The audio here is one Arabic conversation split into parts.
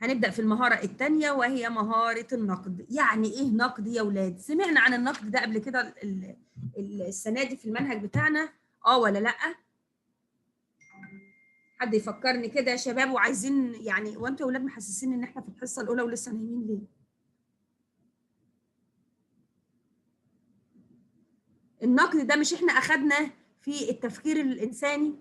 هنبدأ في المهارة الثانية وهي مهارة النقد. يعني إيه نقد يا ولاد؟ سمعنا عن النقد ده قبل كده السنة دي في المنهج بتاعنا ولا لأ؟ حد يفكرني كده يا شباب، وعايزين يعني، وانتوا يا ولاد محسسين ان احنا في الحصة الأولى ولسه نايمين ليه؟ النقد ده مش احنا أخدنا في التفكير الإنساني؟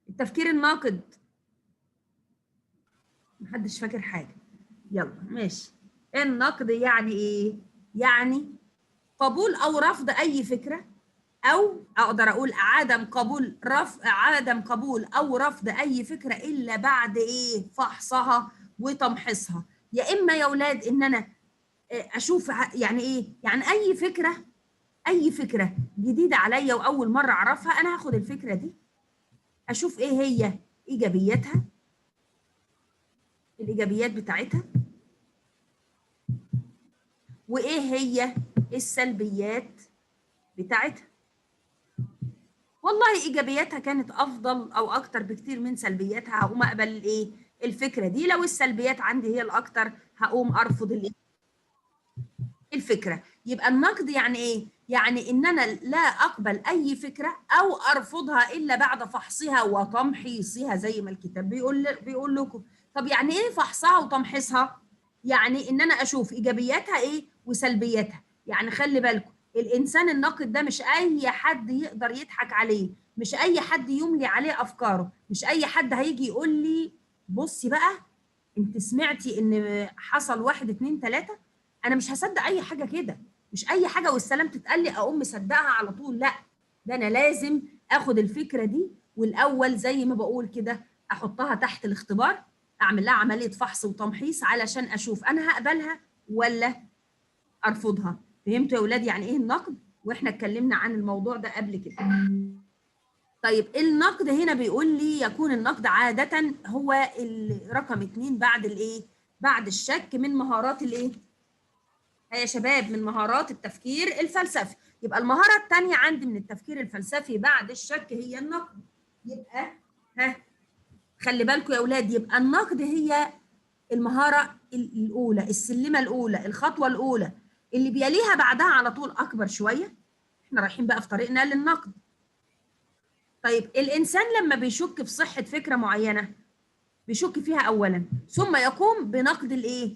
التفكير الناقد. محدش فاكر حاجة. يلا ماشي. النقد يعني ايه؟ يعني قبول او رفض اي فكرة، او اقدر اقول عدم قبول او رفض اي فكرة الا بعد ايه؟ فحصها وتمحيصها. يا اما يا اولاد ان انا اشوف يعني ايه؟ يعني اي فكرة جديدة عليا واول مرة اعرفها، انا هاخد الفكرة دي اشوف ايه هي ايجابياتها، الايجابيات بتاعتها، وايه هي السلبيات بتاعتها. والله ايجابياتها كانت افضل او اكتر بكتير من سلبياتها، هقوم اقبل الايه؟ الفكره دي. لو السلبيات عندي هي الاكتر هقوم ارفض الايه؟ الفكره. يبقى النقد يعني ايه؟ يعني ان انا لا اقبل اي فكره او ارفضها الا بعد فحصها وتمحيصها زي ما الكتاب بيقول لكم. طب يعني ايه فحصها وتمحيصها؟ يعني ان انا اشوف ايجابياتها ايه وسلبياتها. يعني خلي بالكم، الانسان الناقد ده مش اي حد يقدر يضحك عليه، مش اي حد يملي عليه افكاره، مش اي حد هيجي يقول لي بصي بقى انت سمعتي ان حصل واحد اتنين تلاته. انا مش هصدق اي حاجه كده، مش اي حاجه والسلام تتقال لي اقوم مصدقها على طول، لا. ده انا لازم اخد الفكره دي والاول زي ما بقول كده احطها تحت الاختبار، اعمل لها عمليه فحص وتمحيص علشان اشوف انا هقبلها ولا ارفضها. فهمتوا يا اولاد يعني ايه النقد؟ واحنا اتكلمنا عن الموضوع ده قبل كده. طيب النقد هنا بيقول لي يكون النقد عاده هو رقم 2 بعد الايه؟ بعد الشك من مهارات الايه يا شباب؟ من مهارات التفكير الفلسفي. يبقى المهارة الثانية عندي من التفكير الفلسفي بعد الشك هي النقد. يبقى خلي بالكم يا أولاد، يبقى النقد هي المهارة الأولى، السلمة الأولى، الخطوة الأولى اللي بيليها بعدها على طول أكبر شوية. احنا رايحين بقى في طريقنا للنقد. طيب الإنسان لما بيشك في صحة فكرة معينة بيشك فيها اولا، ثم يقوم بنقد الايه؟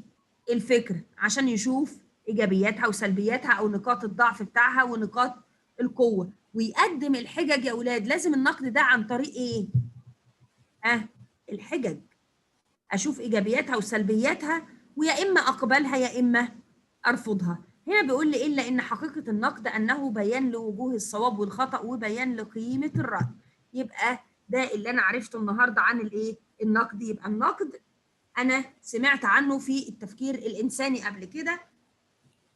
الفكره عشان يشوف ايجابياتها وسلبياتها او نقاط الضعف بتاعها ونقاط القوه، ويقدم الحجج. يا اولاد لازم النقد ده عن طريق ايه؟ الحجج. اشوف ايجابياتها وسلبياتها ويا اما اقبلها يا اما ارفضها. هنا بيقول لي الا ان حقيقه النقد انه بيان لوجوه الصواب والخطا وبيان لقيمه الراي. يبقى ده اللي انا عرفته النهارده عن الايه؟ النقد. يبقى النقد انا سمعت عنه في التفكير الانساني قبل كده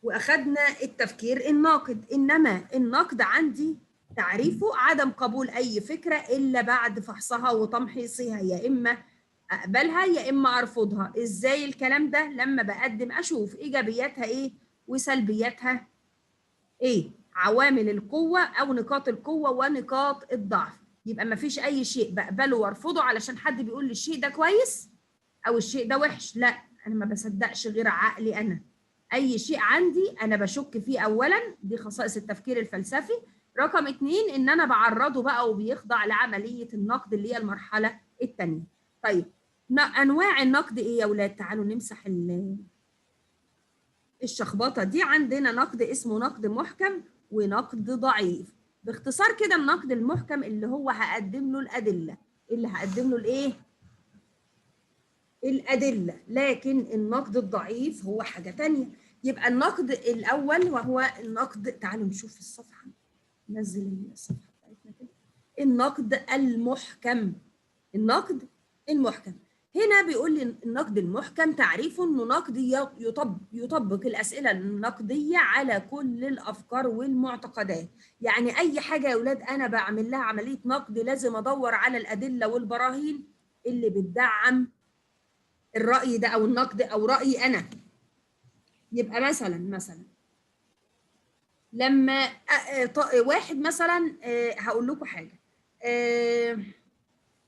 واخدنا التفكير الناقد. انما النقد عندي تعريفه عدم قبول اي فكره الا بعد فحصها وتمحيصها، يا اما اقبلها يا اما ارفضها. ازاي الكلام ده؟ لما بقدم اشوف ايجابياتها ايه وسلبياتها ايه، عوامل القوه او نقاط القوه ونقاط الضعف. يبقى ما فيش اي شيء بقبله وارفضه علشان حد بيقول لي الشيء ده كويس او الشيء ده وحش، لا. انا ما بصدقش غير عقلي انا. اي شيء عندي انا بشك فيه اولا، دي خصائص التفكير الفلسفي. رقم 2 ان انا بعرضه بقى وبيخضع لعمليه النقد اللي هي المرحله الثانيه. طيب انواع النقد ايه يا اولاد؟ تعالوا نمسح الشخبطه دي. عندنا نقد اسمه نقد محكم ونقد ضعيف. باختصار كده النقد المحكم اللي هو هقدم له الادله، اللي هقدم له الايه؟ الأدلة. لكن النقد الضعيف هو حاجة تانية. يبقى النقد الأول وهو النقد، تعالوا نشوف الصفحة، نزل الصفحة بتاعتنا كده. النقد المحكم. النقد المحكم هنا بيقول لي النقد المحكم تعريفه انه نقد يطبق الاسئله النقديه على كل الافكار والمعتقدات. يعني اي حاجه يا اولاد انا بعمل لها عمليه نقد لازم ادور على الادله والبراهين اللي بتدعم الرأي ده أو النقد أو رأيي أنا. يبقى مثلا لما واحد مثلا، هقول لكم حاجة،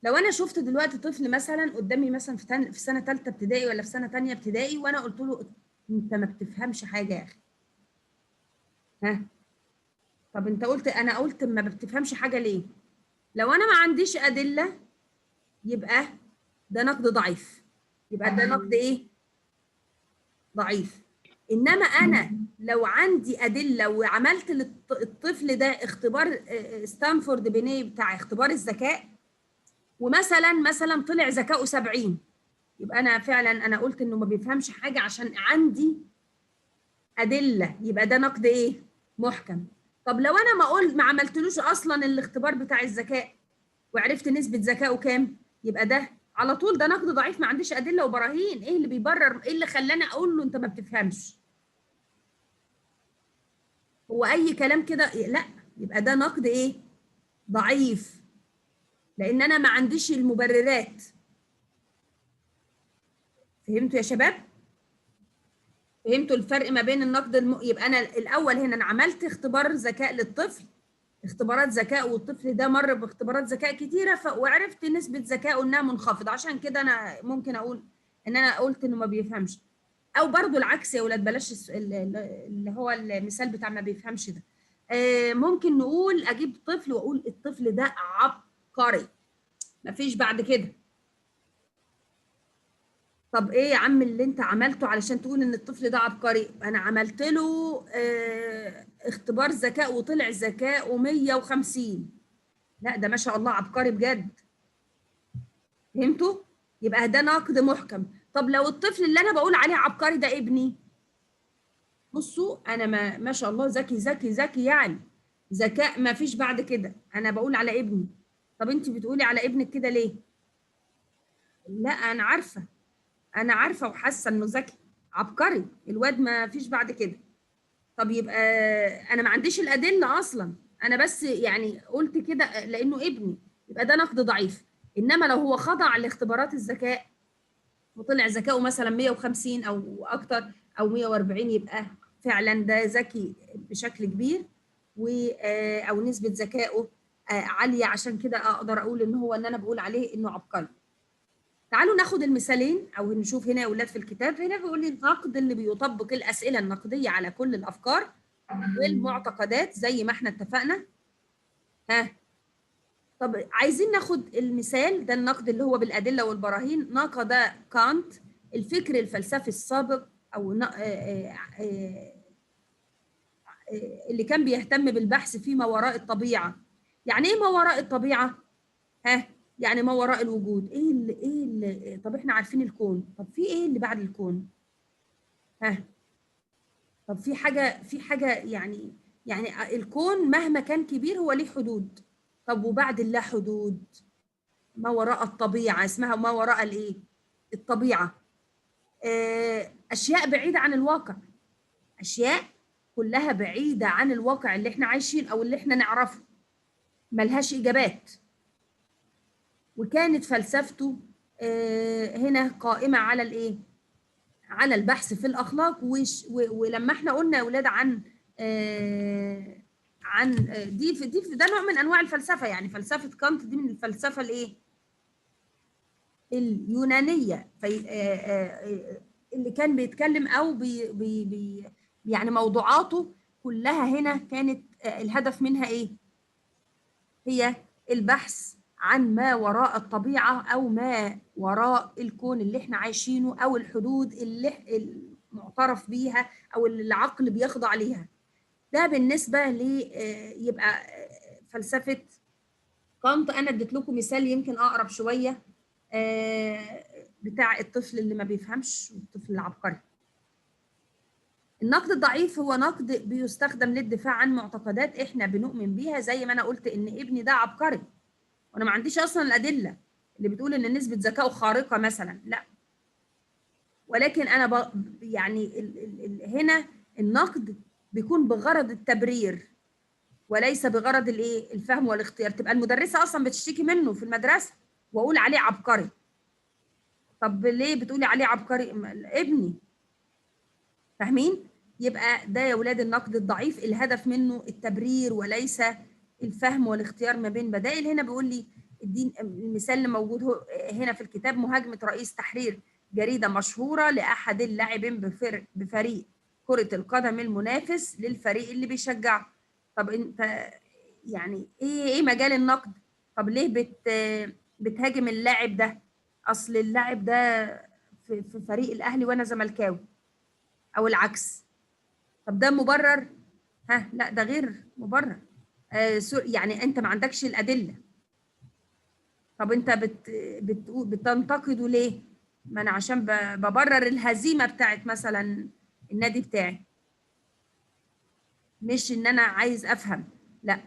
لو انا شفت دلوقتي طفل مثلا قدامي مثلا في سنه ثالثه ابتدائي ولا في سنه ثانيه ابتدائي، وانا قلت له انت ما بتفهمش حاجه يا اخي. ها، طب انت انا قلت ما بتفهمش حاجه ليه؟ لو انا ما عنديش ادله يبقى ده نقد ضعيف، يبقى ده نقد ايه؟ ضعيف. انما انا لو عندي ادله وعملت للطفل ده اختبار ستانفورد بينيه بتاع اختبار الذكاء، ومثلا طلع ذكائه 70، يبقى انا فعلا انا قلت انه ما بيفهمش حاجه عشان عندي ادله، يبقى ده نقد ايه؟ محكم. طب لو انا ما عملتلوش اصلا الاختبار بتاع الذكاء وعرفت نسبه ذكائه كام، يبقى ده على طول ده نقد ضعيف، ما عنديش ادله وبراهين. ايه اللي بيبرر؟ ايه اللي خلاني اقول له انت ما بتفهمش؟ هو اي كلام كده؟ لا، يبقى ده نقد ايه؟ ضعيف، لان انا ما عنديش المبررات. فهمتوا يا شباب؟ فهمتوا الفرق ما بين النقد يبقى انا الاول هنا انا عملت اختبار ذكاء للطفل، اختبارات ذكاء، والطفل ده مر باختبارات ذكاء كتيره وعرفت نسبه ذكائه انها منخفضه، عشان كده انا ممكن اقول ان انا قلت انه ما بيفهمش. او برضو العكس يا ولاد، بلاش اللي هو المثال بتاع ما بيفهمش ده. ممكن نقول اجيب طفل واقول الطفل ده عبقري، مفيش بعد كده. طب ايه يا عم اللي انت عملته علشان تقول ان الطفل ده عبقري؟ انا عملت له اختبار ذكاء وطلع ذكائه 150. لا ده ما شاء الله عبقري بجد. فهمتوا؟ يبقى ده نقد محكم. طب لو الطفل اللي انا بقول عليه عبقري ده ابني، بصوا انا ما شاء الله ذكي ذكي ذكي، يعني ذكاء ما فيش بعد كده، انا بقول على ابني. طب انت بتقولي على ابنك كده ليه؟ لا انا عارفه، انا عارفه وحاسه انه ذكي عبقري الواد، ما فيش بعد كده. طب يبقى انا ما عنديش الادله اصلا، انا بس يعني قلت كده لانه ابني، يبقى ده نقد ضعيف. انما لو هو خضع لاختبارات الذكاء وطلع ذكائه مثلا 150 او اكتر او 140، يبقى فعلا ده ذكي بشكل كبير، و او نسبه ذكائه عاليه، عشان كده اقدر اقول ان هو ان انا بقول عليه انه عبقري. تعالوا ناخد المثالين او نشوف هنا يا اولاد في الكتاب. هنا بيقول لي النقد اللي بيطبق الاسئله النقديه على كل الافكار والمعتقدات زي ما احنا اتفقنا. ها، طب عايزين ناخد المثال ده، النقد اللي هو بالادله والبراهين. نقد كانت الفكر الفلسفي السابق، او اللي كان بيهتم بالبحث فيما وراء الطبيعه. يعني ايه ما وراء الطبيعه؟ ها، يعني ما وراء الوجود. ايه اللي طب احنا عارفين الكون، طب في ايه اللي بعد الكون؟ ها، طب في حاجه يعني الكون مهما كان كبير هو ليه حدود. طب وبعد اللا حدود ما وراء الطبيعه، اسمها ما وراء الايه؟ الطبيعه. اشياء بعيده عن الواقع، اشياء كلها بعيده عن الواقع اللي احنا عايشين او اللي احنا نعرفه، ملهاش اجابات. وكانت فلسفته هنا قائمه على الايه؟ على البحث في الاخلاق. ولما احنا قلنا يا اولاد عن دي ده نوع من انواع الفلسفه، يعني فلسفه كانت دي من الفلسفه الايه؟ اليونانيه. في اللي كان بيتكلم او يعني موضوعاته كلها هنا كانت الهدف منها ايه؟ هي البحث عن ما وراء الطبيعة أو ما وراء الكون اللي احنا عايشينه، أو الحدود اللي المعترف بيها أو اللي العقل بيخضع ليها. ده بالنسبة يبقى فلسفة كانت. أنا اديت لكم مثال يمكن أقرب شوية بتاع الطفل اللي ما بيفهمش والطفل العبقري. النقد الضعيف هو نقد بيستخدم للدفاع عن معتقدات احنا بنؤمن بيها، زي ما انا قلت ان ابني ده عبقري وانا ما عنديش اصلا الادله اللي بتقول ان نسبه ذكائه خارقه مثلا، لا. ولكن انا يعني هنا النقد بيكون بغرض التبرير وليس بغرض الايه؟ الفهم والاختيار. تبقى المدرسه اصلا بتشتكي منه في المدرسه واقول عليه عبقري. طب ليه بتقولي عليه عبقري؟ ابني. فاهمين؟ يبقى ده يا ولاد النقد الضعيف الهدف منه التبرير وليس الفهم والاختيار ما بين بدائل. هنا بيقول لي المثال اللي موجود هنا في الكتاب: مهاجمة رئيس تحرير جريدة مشهورة لأحد اللاعبين بفريق كرة القدم المنافس للفريق اللي بيشجعه. طب انت يعني ايه مجال النقد؟ طب ليه بتهاجم اللاعب ده؟ اصل اللاعب ده في فريق الاهلي وانا زملكاوي، او العكس. طب ده مبرر؟ ها، لا، ده غير مبرر. يعني انت ما عندكش الادله. طب انت بتنتقده ليه؟ ما انا عشان ببرر الهزيمه بتاعت مثلا النادي بتاعي، مش ان انا عايز افهم. لا،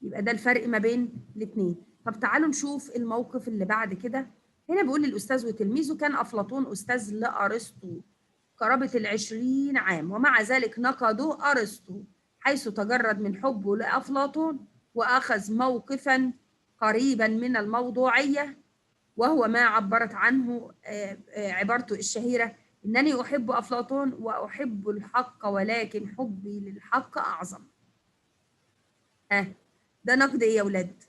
يبقى ده الفرق ما بين الاثنين. طب تعالوا نشوف الموقف اللي بعد كده. هنا بيقول الأستاذ وتلميذه: كان أفلاطون أستاذ لأرسطو قرابة 20 عام، ومع ذلك نقده أرسطو حيث تجرد من حبه لأفلاطون وأخذ موقفا قريبا من الموضوعية، وهو ما عبرت عنه عبارته الشهيرة: إنني أحب أفلاطون وأحب الحق ولكن حبي للحق أعظم. ده نقد إيه يا ولاد؟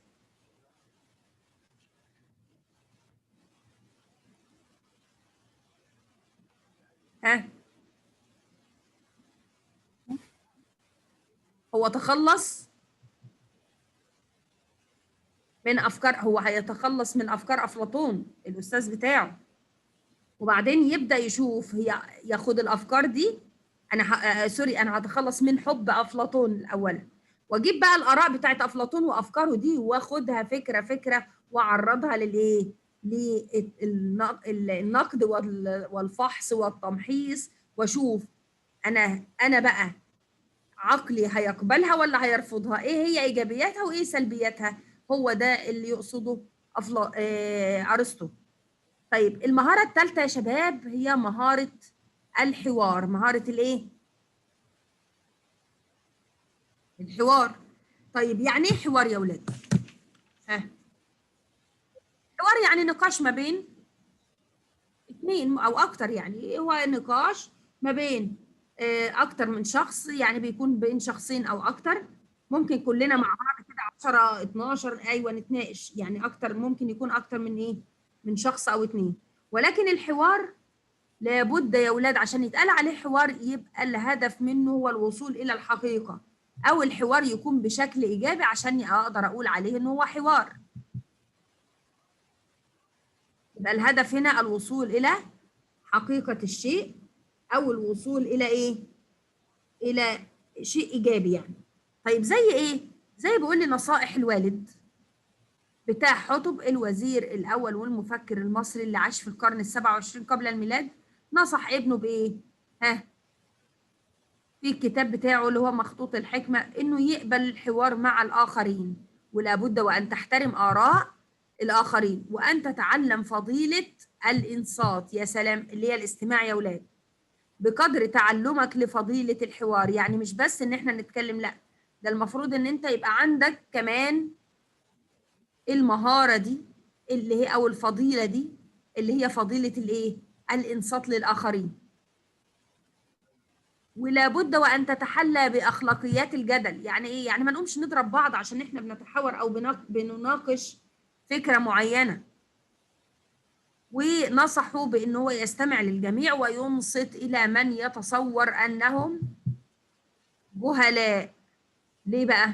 هو تخلص من أفكار، هو هيتخلص من أفكار أفلاطون الأستاذ بتاعه، وبعدين يبدأ يشوف ياخد الأفكار دي. أنا سوري، أنا هتخلص من حب أفلاطون الأول، وأجيب بقى الآراء بتاعت أفلاطون وأفكاره دي وأخدها فكرة فكرة وأعرضها للإيه؟ للنقد والفحص والتمحيص، وأشوف أنا بقى عقلي هيقبلها ولا هيرفضها، ايه هي ايجابياتها وايه سلبياتها. هو ده اللي يقصده ارسطو. طيب المهارة الثالثة يا شباب هي مهارة الحوار. مهارة الايه؟ الحوار. طيب يعني ايه حوار يا ولاد؟ ها، حوار يعني نقاش ما بين اثنين او اكتر، يعني هو نقاش ما بين اكتر من شخص، يعني بيكون بين شخصين او اكتر. ممكن كلنا مع بعض كده 10 12، ايوه، نتناقش، يعني اكتر ممكن يكون اكتر من ايه؟ من شخص او اتنين. ولكن الحوار لابد يا ولاد عشان يتقال عليه حوار يبقى الهدف منه هو الوصول الى الحقيقة، او الحوار يكون بشكل ايجابي عشان اقدر اقول عليه ان هو حوار. يبقى الهدف هنا الوصول الى حقيقة الشيء، او الوصول الى ايه؟ الى شيء ايجابي يعني. طيب زي ايه؟ زي بيقول لي نصائح الوالد بتاع حطب الوزير الاول والمفكر المصري اللي عاش في القرن ال27 قبل الميلاد. نصح ابنه بايه؟ ها، في الكتاب بتاعه اللي هو مخطوط الحكمة انه يقبل الحوار مع الاخرين، ولا بد وان تحترم اراء الاخرين، وان تتعلم فضيلة الانصات. يا سلام، اللي هي الاستماع يا ولاد. بقدر تعلمك لفضيلة الحوار، يعني مش بس ان احنا نتكلم، لا، ده المفروض ان انت يبقى عندك كمان المهارة دي اللي هي او الفضيلة دي اللي هي فضيلة الايه؟ الانصات للاخرين. ولا بد وان تتحلى باخلاقيات الجدل. يعني ايه؟ يعني ما نقومش نضرب بعض عشان احنا بنتحاور او بنناقش فكرة معينة. ونصحوا بان هو يستمع للجميع وينصت الى من يتصور انهم جهلاء. ليه بقى؟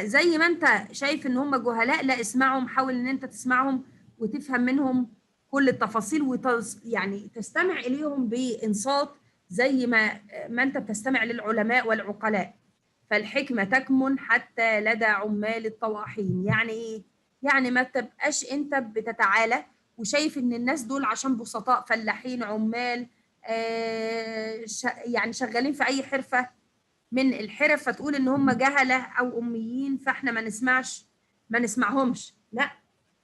زي ما انت شايف ان هم جهلاء، لا، اسمعهم، حاول ان انت تسمعهم وتفهم منهم كل التفاصيل، يعني تستمع اليهم بانصات زي ما انت بتستمع للعلماء والعقلاء. فالحكمة تكمن حتى لدى عمال الطواحين. يعني ايه؟ يعني ما تبقاش انت بتتعالى وشايف ان الناس دول عشان بسطاء فلاحين عمال يعني شغالين في اي حرفة من الحرف، فتقول ان هم جهله او اميين فاحنا ما نسمعهمش. لا،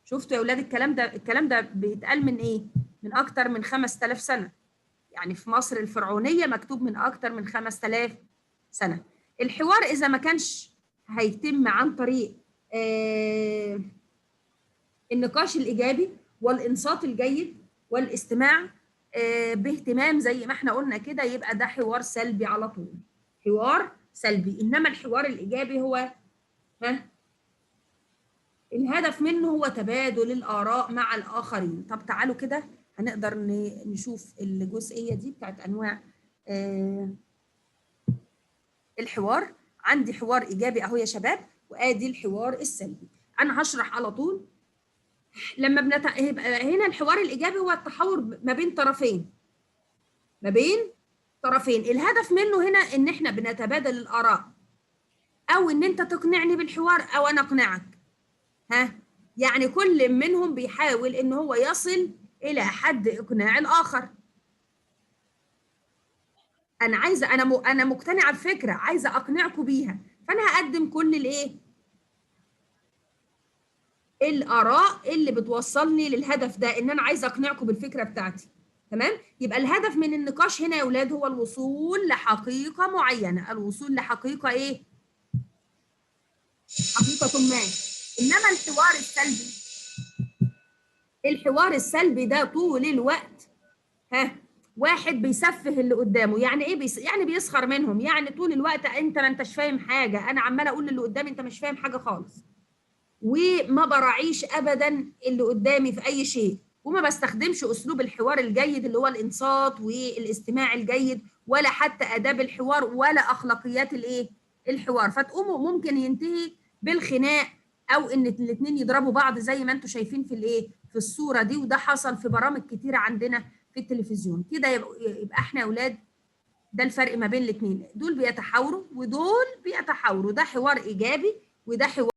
شفتوا يا اولاد الكلام ده بيتقال من ايه؟ من اكتر من 5000 سنه. يعني في مصر الفرعونيه مكتوب من اكتر من 5000 سنه. الحوار اذا ما كانش هيتم عن طريق آه النقاش الايجابي والانصات الجيد والاستماع باهتمام زي ما احنا قلنا كده، يبقى ده حوار سلبي على طول، حوار سلبي. انما الحوار الايجابي هو ها الهدف منه هو تبادل الآراء مع الآخرين. طب تعالوا كده هنقدر نشوف الجزئية دي بتاعت أنواع الحوار. عندي حوار إيجابي أهو يا شباب، وآدي الحوار السلبي. أنا هشرح على طول. لما يبقى هنا الحوار الإيجابي هو التحاور ما بين طرفين، ما بين طرفين. الهدف منه هنا إن إحنا بنتبادل الآراء، أو إن أنت تقنعني بالحوار أو أنا أقنعك. يعني كل منهم بيحاول إن هو يصل إلى حد إقناع الآخر. أنا عايزة، أنا مقتنعة بفكرة، عايزة أقنعكم بيها، فأنا هقدم كل الآراء اللي بتوصلني للهدف ده، إن أنا عايزة أقنعكم بالفكرة بتاعتي. تمام؟ يبقى الهدف من النقاش هنا يا أولاد هو الوصول لحقيقة معينة، الوصول لحقيقة إيه؟ حقيقة ما. إنما الحوار السلبي ده طول الوقت واحد بيسفه اللي قدامه. يعني ايه يعني بيسخر منهم، يعني طول الوقت انت ما انتش فاهم حاجه، انا عماله اقول للي قدامي انت مش فاهم حاجه خالص، وما براعيش ابدا اللي قدامي في اي شيء، وما بستخدمش اسلوب الحوار الجيد اللي هو الانصات والاستماع الجيد، ولا حتى اداب الحوار، ولا اخلاقيات الحوار. فتقوموا ممكن ينتهي بالخناق، او ان الاثنين يضربوا بعض زي ما انتم شايفين في الصوره دي. وده حصل في برامج كتيره عندنا في التلفزيون. كده يبقى احنا يا اولاد ده الفرق ما بين الاثنين، دول بيتحاوروا ودول بيتحاوروا، ده حوار ايجابي وده حوار